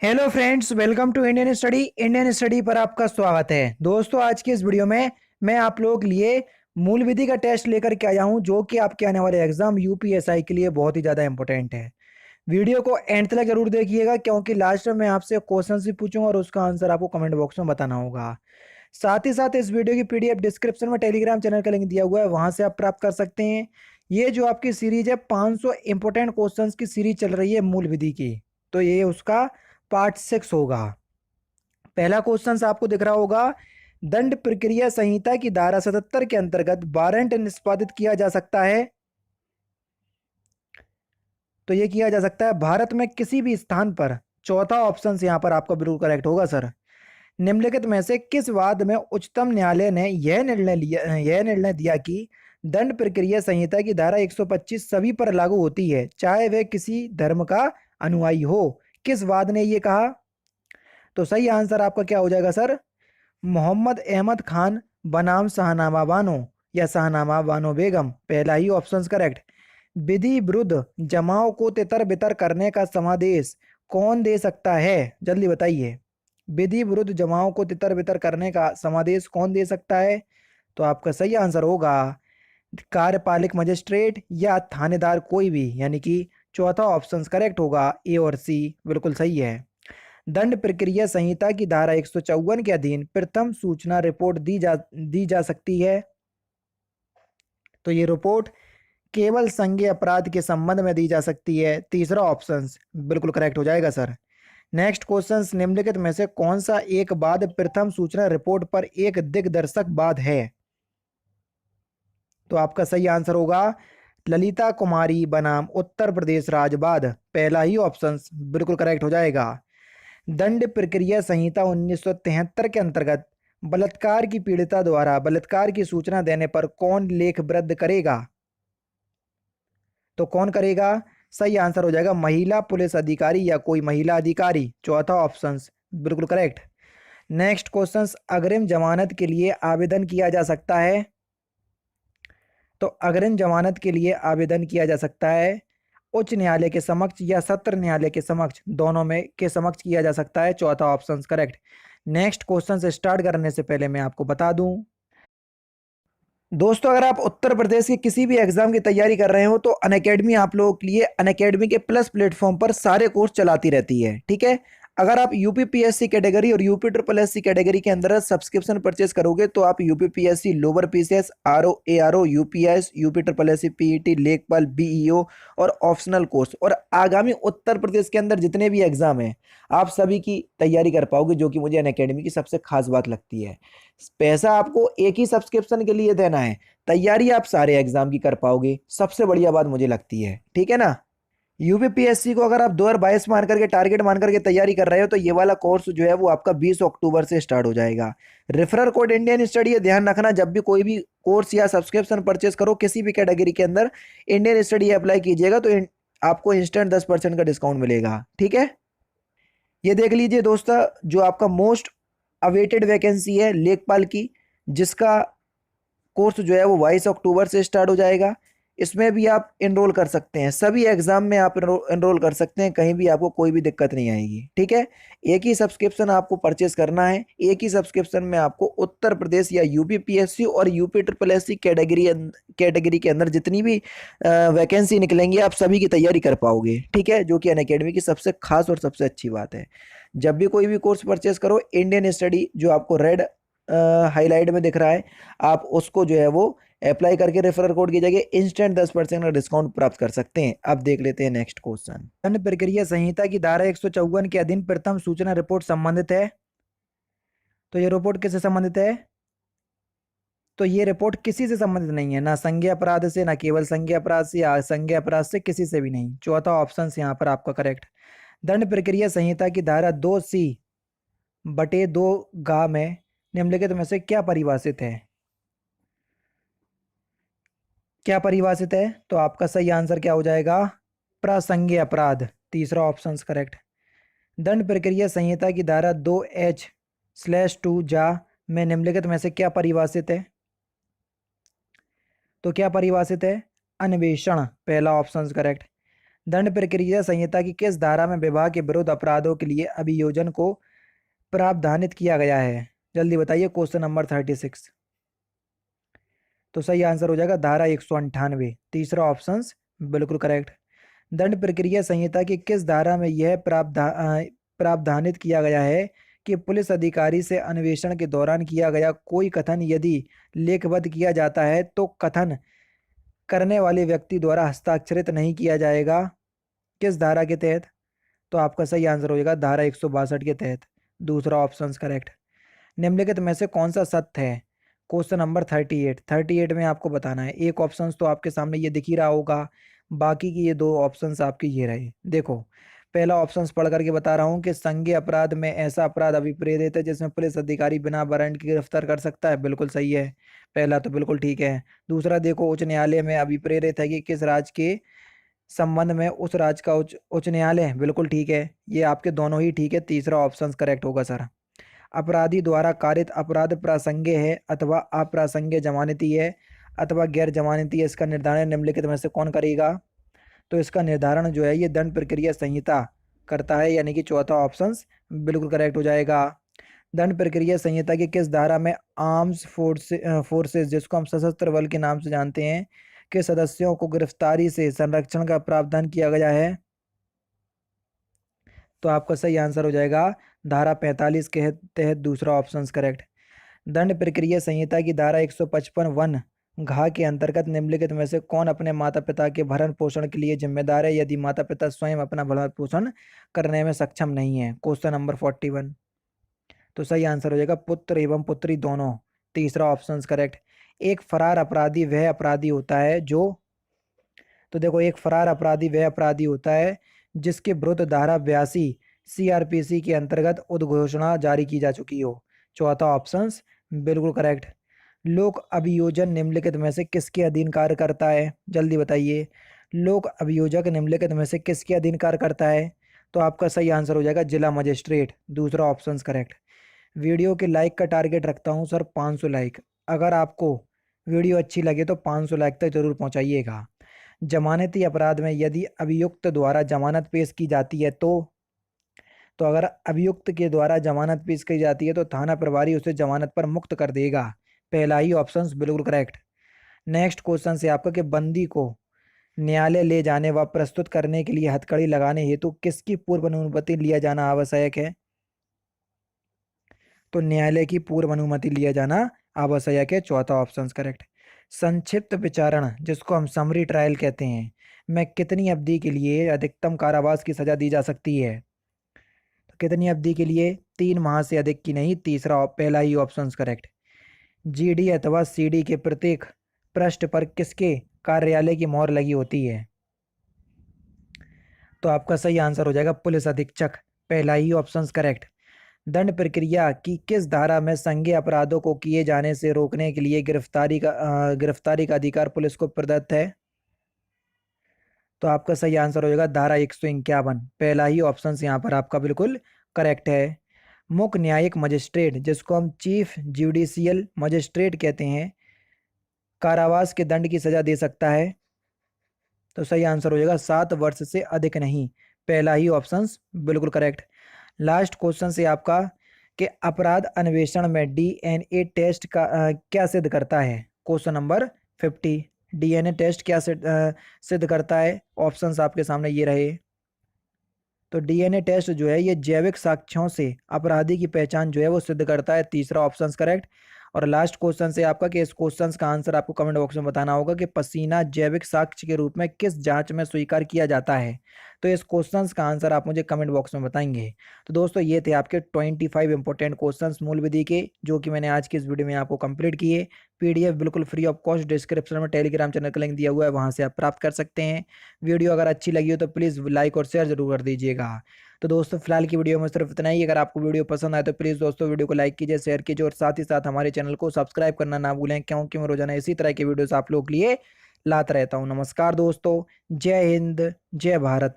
Hello friends, welcome to Indian study पर आपका स्वागत है। दोस्तों, आज की इस वीडियो में मैं आप लोगों के लिए मूल विधि का टेस्ट लेकर के आया हूं, जो कि आपके आने वाले एग्जाम यूपीएसआई के लिए बहुत ही ज़्यादा इंपॉर्टेंट है। वीडियो को एंड तक जरूर देखिएगा, क्योंकि लास्ट में मैं आपसे क्वेश्चन भी पूछूंगा और उसका आंसर आपको कमेंट बॉक्स में बताना होगा। साथ ही साथ इस वीडियो की पीडीएफ डिस्क्रिप्शन में टेलीग्राम चैनल का लिंक दिया हुआ है, वहां से आप प्राप्त कर सकते हैं। ये जो आपकी सीरीज है, 500 इंपॉर्टेंट क्वेश्चंस की सीरीज चल रही है मूल विधि की, तो ये उसका पार्ट 6 होगा। पहला क्वेश्चन आपको दिख रहा होगा, दंड प्रक्रिया संहिता की धारा 77 के अंतर्गत वारंट निष्पादित किया जा सकता है। तो ये किया जा सकता है भारत में किसी भी स्थान पर। चौथा ऑप्शन यहाँ पर आपका बिल्कुल करेक्ट होगा सर। निम्नलिखित में से किस वाद में उच्चतम न्यायालय ने यह निर्णय दिया कि दंड प्रक्रिया संहिता की धारा 125 सभी पर लागू होती है, चाहे वह किसी धर्म का अनुयायी हो। किस वाद ने यह कहा? तो सही आंसर आपका क्या हो जाएगा सर? मोहम्मद अहमद खान बनाम शाहनामा बानो या शाहनामा बानो बेगम, पहला ही ऑप्शन करेक्ट। विधि विरुद्ध जमाओं को तितर बितर करने का समादेश कौन दे सकता है? जल्दी बताइए। विधि विरुद्ध जमाओं को तितर बितर करने का समादेश कौन दे सकता है? तो आपका सही आंसर होगा कार्यपालिक मजिस्ट्रेट या थानेदार कोई भी, यानी कि चौथा ऑप्शन करेक्ट होगा। ए और सी बिल्कुल सही है। दंड प्रक्रिया संहिता की धारा 154 के अधीन प्रथम सूचना रिपोर्ट दी जा सकती है। तो ये रिपोर्ट केवल संज्ञेय अपराध के संबंध में दी जा सकती है। तीसरा ऑप्शन बिल्कुल करेक्ट हो जाएगा सर। नेक्स्ट क्वेश्चन, निम्नलिखित में से कौन सा एक वाद प्रथम सूचना रिपोर्ट पर एक दिग्दर्शक वाद है? तो आपका सही आंसर होगा ललिता कुमारी बनाम उत्तर प्रदेश राजवाद, पहला ही ऑप्शन बिल्कुल करेक्ट हो जाएगा। दंड प्रक्रिया संहिता 1973 के अंतर्गत बलात्कार की पीड़िता द्वारा बलात्कार की सूचना देने पर कौन लेखबद्ध करेगा? तो कौन करेगा? सही आंसर हो जाएगा महिला पुलिस अधिकारी या कोई महिला अधिकारी, चौथा ऑप्शन बिल्कुल करेक्ट। नेक्स्ट क्वेश्चन, अग्रिम जमानत के लिए आवेदन किया जा सकता है। तो अग्रिम जमानत के लिए आवेदन किया जा सकता है उच्च न्यायालय के समक्ष या सत्र न्यायालय के समक्ष, दोनों में के समक्ष किया जा सकता है, चौथा ऑप्शन करेक्ट। नेक्स्ट क्वेश्चन से स्टार्ट करने से पहले मैं आपको बता दूं दोस्तों, अगर आप उत्तर प्रदेश के किसी भी एग्जाम की तैयारी कर रहे हो तो अनअकैडमी आप लोगों के लिए अनअकैडमी के प्लस प्लेटफॉर्म पर सारे कोर्स चलाती रहती है, ठीक है। अगर आप यूपी पीएससी कैटेगरी और यूपी ट्रिपल एससी कैटेगरी के अंदर सब्सक्रिप्शन परचेस करोगे तो आप UP PSC lower PCS RO ARO UPS UP triple SC PET लेखपाल बीईओ और ऑप्शनल कोर्स और आगामी उत्तर प्रदेश के अंदर जितने भी एग्जाम हैं आप सभी की तैयारी कर पाओगे, जो कि मुझे अनअकैडमी की सबसे खास बात लगती है। पैसा आपको एक ही सब्सक्रिप्शन के लिए देना है, तैयारी आप सारे एग्जाम की कर पाओगे, सबसे बढ़िया बात मुझे लगती है, ठीक है ना। यूपीपीएससी को अगर आप 2022 मान करके टारगेट मान करके तैयारी कर रहे हो तो ये वाला कोर्स जो है वो आपका 20 अक्टूबर से स्टार्ट हो जाएगा। रेफरल कोड इंडियन स्टडी है, ध्यान रखना जब भी कोई भी कोर्स या सब्सक्रिप्शन परचेस करो किसी भी कैटेगरी के अंदर इंडियन स्टडी अप्लाई कीजिएगा तो आपको इंस्टेंट 10% का डिस्काउंट मिलेगा, ठीक है। ये देख लीजिए दोस्तों, जो आपका मोस्ट अवेटेड वैकेंसी है लेखपाल की, जिसका कोर्स जो है वो 22 अक्टूबर से स्टार्ट हो जाएगा। इसमें भी आप एनरोल कर सकते हैं, सभी एग्जाम में आप एनरोल कर सकते हैं, कहीं भी आपको कोई भी दिक्कत नहीं आएगी, ठीक है। एक ही सब्सक्रिप्शन आपको परचेस करना है, एक ही सब्सक्रिप्शन में आपको उत्तर प्रदेश या यूपी पीएससी और यूपी ट्रिपल एससी कैटेगरी के अंदर जितनी भी वैकेंसी निकलेंगी आप सभी की तैयारी कर पाओगे, ठीक है, जो कि अनअकैडमी की सबसे खास और सबसे अच्छी बात है। जब भी कोई भी कोर्स परचेस करो इंडियन स्टडी जो आपको रेड हाईलाइट में दिख रहा है आप उसको जो है वो अप्लाई करके रेफरल कोड की जगह इंस्टेंट 10% का डिस्काउंट प्राप्त कर सकते हैं। अब देख लेते हैं नेक्स्ट क्वेश्चन। दंड प्रक्रिया संहिता की धारा 154 के अधीन प्रथम सूचना रिपोर्ट संबंधित है। तो ये रिपोर्ट किससे संबंधित है? तो ये रिपोर्ट किसी से संबंधित नहीं है, ना संज्ञेय अपराध से, ना केवल संज्ञेय अपराध से या संज्ञेय अपराध से, किसी से भी नहीं, चौथा ऑप्शन यहाँ पर आपका करेक्ट। दंड प्रक्रिया संहिता की धारा 2C/2 गा में निम्नलिखित में से क्या परिभाषित है? क्या परिभाषित है? तो आपका सही आंसर क्या हो जाएगा? प्रासंगिक अपराध, तीसरा ऑप्शन करेक्ट। दंड प्रक्रिया संहिता की धारा 2H/2 जा में निम्नलिखित में से क्या परिभाषित है? तो क्या परिभाषित है? अन्वेषण, पहला ऑप्शन करेक्ट। दंड प्रक्रिया संहिता की किस धारा में विवाह के विरुद्ध अपराधों के लिए अभियोजन को प्रावधानित किया गया है? जल्दी बताइए, क्वेश्चन नंबर 36। तो सही आंसर हो जाएगा धारा 198, तीसरा ऑप्शन बिल्कुल करेक्ट। दंड प्रक्रिया संहिता की किस धारा में यह प्रावधानित किया गया है कि पुलिस अधिकारी से अन्वेषण के दौरान किया गया कोई कथन यदि लेखबद्ध किया जाता है तो कथन करने वाले व्यक्ति द्वारा हस्ताक्षरित नहीं किया जाएगा? किस धारा के तहत? तो आपका सही आंसर हो जाएगा धारा 162 के तहत, दूसरा ऑप्शन करेक्ट। निम्नलिखित में से कौन सा सत्य है? क्वेश्चन नंबर 38 में आपको बताना है। एक ऑप्शन तो आपके सामने ये दिख ही रहा होगा, बाकी की ये दो ऑप्शंस आपके ये रहे। देखो, पहला ऑप्शन पढ़ करके बता रहा हूँ कि संज्ञेय अपराध में ऐसा अपराध अभिप्रेरित है जिसमें पुलिस अधिकारी बिना वारंट के गिरफ्तार कर सकता है, बिल्कुल सही है, पहला तो बिल्कुल ठीक है। दूसरा देखो, उच्च न्यायालय में अभिप्रेरित है कि किस राज्य के संबंध में उस राज्य का उच्च न्यायालय, बिल्कुल ठीक है, ये आपके दोनों ही ठीक है, तीसरा ऑप्शन करेक्ट होगा सर। अपराधी द्वारा कारित अपराध प्रासंगिक है अथवा अप्रासंगिक जमानती है अथवा गैर जमानती है, इसका निर्धारण निम्नलिखित में से कौन करेगा? तो इसका निर्धारण जो है ये दंड प्रक्रिया संहिता करता है, यानी कि चौथा ऑप्शन बिल्कुल करेक्ट हो जाएगा। दंड प्रक्रिया संहिता की किस धारा में आर्म्स फोर्सेस, जिसको हम सशस्त्र बल के नाम से जानते हैं, के सदस्यों को गिरफ्तारी से संरक्षण का प्रावधान किया गया है? तो आपका सही आंसर हो जाएगा धारा 45 के तहत, दूसरा ऑप्शन करेक्ट। दंड प्रक्रिया संहिता की धारा 155 वन घा के अंतर्गत निम्नलिखित में से कौन अपने माता पिता के भरण पोषण के लिए जिम्मेदार है यदि माता पिता स्वयं अपना भरण पोषण करने में सक्षम नहीं है? Question number 41। तो सही आंसर हो जाएगा पुत्र एवं पुत्री दोनों, तीसरा ऑप्शन करेक्ट। एक फरार अपराधी वह अपराधी होता है जो, तो देखो, एक फरार अपराधी वह अपराधी होता है जिसके विरुद्ध धारा 82 सीआरपीसी के अंतर्गत उद्घोषणा जारी की जा चुकी हो, चौथा ऑप्शन बिल्कुल करेक्ट। लोक अभियोजन निम्नलिखित में से किसके अधीन कार्य करता है? जल्दी बताइए, लोक अभियोजक निम्नलिखित में से किसके अधीन कार्य करता है? तो आपका सही आंसर हो जाएगा जिला मजिस्ट्रेट, दूसरा ऑप्शन करेक्ट। वीडियो के लाइक का टारगेट रखता हूं सर 500 लाइक, अगर आपको वीडियो अच्छी लगे तो 500 लाइक तक जरूर पहुंचाइएगा। जमानती अपराध में यदि अभियुक्त द्वारा जमानत पेश की जाती है तो अगर अभियुक्त के द्वारा जमानत पेश की जाती है तो थाना प्रभारी उसे जमानत पर मुक्त कर देगा, पहला ही ऑप्शन बिल्कुल करेक्ट। नेक्स्ट क्वेश्चन से आपका कि बंदी को न्यायालय ले जाने व प्रस्तुत करने के लिए हथकड़ी लगाने हेतु किसकी पूर्व अनुमति लिया जाना आवश्यक है? तो न्यायालय की पूर्व अनुमति लिया जाना आवश्यक है, चौथा ऑप्शन करेक्ट। संक्षिप्त विचारण, जिसको हम समरी ट्रायल कहते हैं, में कितनी अवधि के लिए अधिकतम कारावास की सजा दी जा सकती है? तो कितनी अवधि के लिए? 3 माह से अधिक की नहीं, तीसरा पहला ही ऑप्शन करेक्ट। जीडी अथवा सीडी के प्रत्येक पृष्ठ पर किसके कार्यालय की मोहर लगी होती है? तो आपका सही आंसर हो जाएगा पुलिस अधीक्षक, पहला ही ऑप्शन करेक्ट। दंड प्रक्रिया की किस धारा में संज्ञेय अपराधों को किए जाने से रोकने के लिए गिरफ्तारी का अधिकार पुलिस को प्रदत्त है? तो आपका सही आंसर हो जाएगा धारा 151, पहला ही ऑप्शन यहाँ पर आपका बिल्कुल करेक्ट है। मुख्य न्यायिक मजिस्ट्रेट, जिसको हम चीफ जुडिशियल मजिस्ट्रेट कहते हैं, कारावास के दंड की सजा दे सकता है? तो सही आंसर हो जाएगा 7 वर्ष से अधिक नहीं, पहला ही ऑप्शन बिल्कुल करेक्ट। लास्ट क्वेश्चन से आपका कि अपराध अन्वेषण में डीएनए टेस्ट का क्या सिद्ध करता है? क्वेश्चन नंबर 50, डीएनए टेस्ट क्या सिद्ध करता है? ऑप्शंस आपके सामने ये रहे। तो डीएनए टेस्ट जो है ये जैविक साक्ष्यों से अपराधी की पहचान जो है वो सिद्ध करता है, तीसरा ऑप्शन करेक्ट। और लास्ट क्वेश्चन से आपका कि इस क्वेश्चन का आंसर आपको कमेंट बॉक्स में बताना होगा कि पसीना जैविक साक्ष्य के रूप में किस जांच में स्वीकार किया जाता है? तो इस क्वेश्चन का आंसर आप मुझे कमेंट बॉक्स में बताएंगे। तो दोस्तों, ये थे आपके 25 इंपॉर्टेंट क्वेश्चंस मूल विधि के, जो कि मैंने आज की इस वीडियो में आपको कंप्लीट किए। पीडीएफ बिल्कुल फ्री ऑफ कॉस्ट डिस्क्रिप्शन में टेलीग्राम चैनल का लिंक दिया हुआ है, वहां से आप प्राप्त कर सकते हैं। वीडियो अगर अच्छी लगी हो तो प्लीज़ लाइक और शेयर जरूर कर दीजिएगा। तो दोस्तों, फिलहाल की वीडियो में सिर्फ इतना ही। अगर आपको वीडियो पसंद आए तो प्लीज़ दोस्तों वीडियो को लाइक कीजिए, शेयर कीजिए और साथ ही साथ हमारे चैनल को सब्सक्राइब करना ना भूलें, क्योंकि मैं रोजाना इसी तरह के वीडियोस आप लोगों के लिए लाता रहता हूँ। नमस्कार दोस्तों, जय हिंद, जय भारत।